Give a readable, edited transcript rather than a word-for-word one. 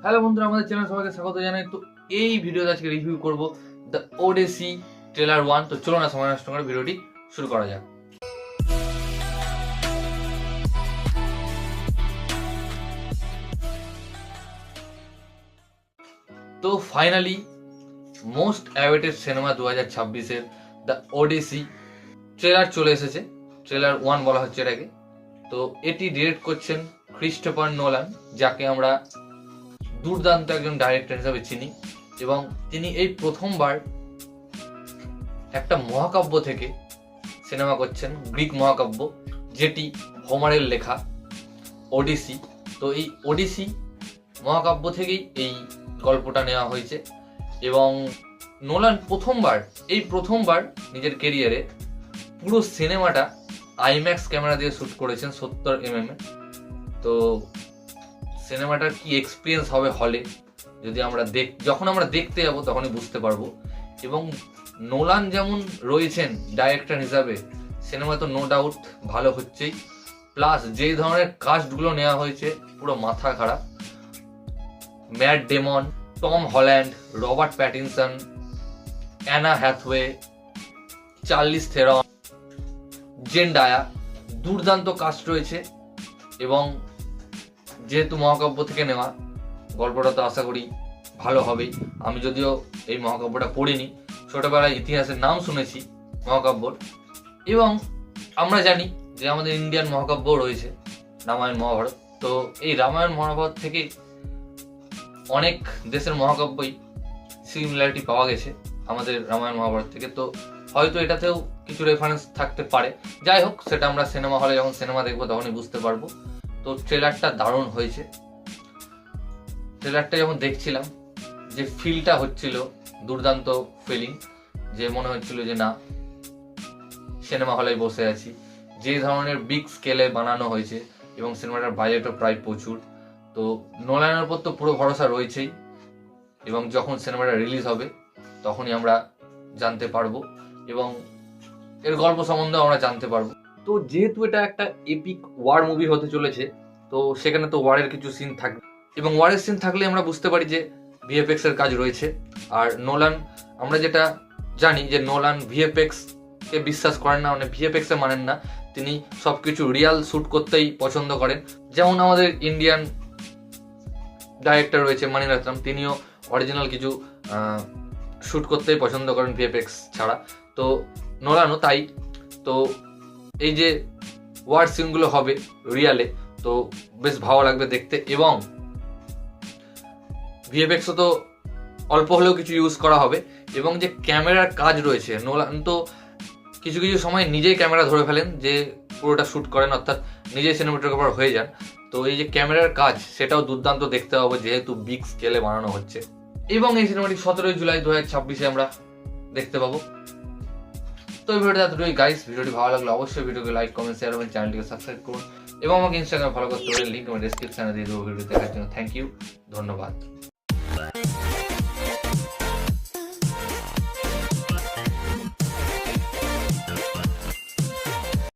Hello বন্ধুরা, আমাদের channel সবাইকে স্বাগত জানাই। তো এই ভিডিওতে আজকে রিভিউ করব দ্য ওডিসি ট্রেলার 1। তো চলো না সময় নষ্ট করে ভিডিওটি শুরু করা যাক। তো finally most awaited cinema 2026-এর the Odyssey trailer চলে এসেছে। ট্রেলার 1 বলা হচ্ছে এটাকে। তো এটি ডিরেক্ট করছেন ক্রিস্টোফার নোলান, যাকে আমরা দুর্দান্ত একজন ডাইরেক্টর হিসেবে চিনি, এবং তিনি এই প্রথমবার একটা মহাকাব্য থেকে সিনেমা করছেন, গ্রিক মহাকাব্য, যেটি হোমারের লেখা ওডিসি। তো এই ওডিসি মহাকাব্য থেকেই এই গল্পটা নেওয়া হয়েছে, এবং নোলান প্রথমবার নিজের কেরিয়ারে পুরো সিনেমাটা আইম্যাক্স ক্যামেরা দিয়ে শ্যুট করেছেন 70mm। তো সিনেমাটার কি এক্সপিরিয়েন্স হবে হলে, যদি আমরা যখন আমরা দেখতে যাবো তখনই বুঝতে পারবো। এবং নোলান যেমন রয়েছেন ডাইরেক্টর হিসাবে, সিনেমা তো নো ডাউট ভালো হচ্ছেই। প্লাস যে ধরনের কাস্টগুলো নেওয়া হয়েছে পুরো মাথা খারাপ। Matt Damon, Tom Holland, Robert Pattinson, Anna Hathaway, চার্লিজ থেরন, Zendaya, দুর্দান্ত কাস্ট রয়েছে। এবং যেহেতু মহাকাব্য থেকে নেওয়া, গল্পটা তো আশা করি ভালো হবেই। আমি যদিও এই মহাকাব্যটা পড়িনি, ছোটবেলায় ইতিহাসের নাম শুনেছি মহাকাব্যর, এবং আমরা জানি যে আমাদের ইন্ডিয়ান মহাকাব্য রয়েছে রামায়ণ মহাভারত। তো এই রামায়ণ মহাভারত থেকে অনেক দেশের মহাকাব্যই সিমিলারিটি পাওয়া গেছে আমাদের রামায়ণ মহাভারত থেকে। তো হয়তো এটাতেও কিছু রেফারেন্স থাকতে পারে। যাই হোক, সেটা আমরা সিনেমা হলে যখন সিনেমা দেখবো তখনই বুঝতে পারবো। তো ট্রেলারটা দারুণ হয়েছে। ট্রেলারটা যখন দেখছিলাম, যে ফিলটা হচ্ছিল, দুর্দান্ত ফিলিং, যে মনে হচ্ছিল যে না, সিনেমা হলে বসে আছি। যে ধরনের বিগ স্কেলে বানানো হয়েছে, এবং সিনেমাটার বাজেটও প্রায় প্রচুর। তো নোলানের উপর তো পুরো ভরসা রয়েছেই, এবং যখন সিনেমাটা রিলিজ হবে তখনই আমরা জানতে পারবো, এবং এর গল্প সম্বন্ধে আমরা জানতে পারবো। তো যেহেতু এটা একটা এপিক ওয়ার মুভি হতে চলেছে, তো সেখানে তো ওয়ারের কিছু সিন থাকবে, এবং ওয়ারের সিন থাকলে আমরা বুঝতে পারি যে ভিএফএক্স এর কাজ রয়েছে। আর নোলান, আমরা যেটা জানি যে নোলান ভিএফএক্স কে বিশ্বাস করেন না, মানে ভিএফএক্স এ মানেন না। তিনি সবকিছু রিয়াল শুট করতেই পছন্দ করেন। যেমন আমাদের ইন্ডিয়ান ডাইরেক্টর রয়েছে মানিরত্নম, তিনিও অরিজিনাল কিছু শুট করতেই পছন্দ করেন ভিএফএক্স ছাড়া। তো নোলানও তাই। তো এই যে ওয়ার সিনগুলো হবে রিয়ালে, তো বেশ ভালো লাগবে দেখতে। এবং ভিএফএক্সও তো অল্প হলেও কিছু ইউজ করা হবে। এবং যে ক্যামেরার কাজ রয়েছে, নোলান তো কিছু কিছু সময় নিজেই ক্যামেরা ধরে ফেলেন, যে পুরোটা শ্যুট করেন, অর্থাৎ নিজেই সিনেমাটোগ্রাফার হয়ে যান। তো এই যে ক্যামেরার কাজ, সেটাও দুর্দান্ত দেখতে হবে, যেহেতু বিগ স্কেলে বানানো হচ্ছে। এবং এই সিনেমাটি 17 জুলাই 2026 আমরা দেখতে পাবো। তো এই ভিডিওটা এতটুকুই গাইস। ভিডিওটি ভালো লাগলে অবশ্যই ভিডিওকে লাইক, কমেন্ট, শেয়ার এবং চ্যানেলটিকে সাবস্ক্রাইব করুন, এবং আমাকে ইনস্টাগ্রামে ফলো করতে পারেন। লিঙ্ক আমি ডেসক্রিপশনে দিয়ে দেবো। ভিডিও দেখার জন্য থ্যাংক ইউ, ধন্যবাদ।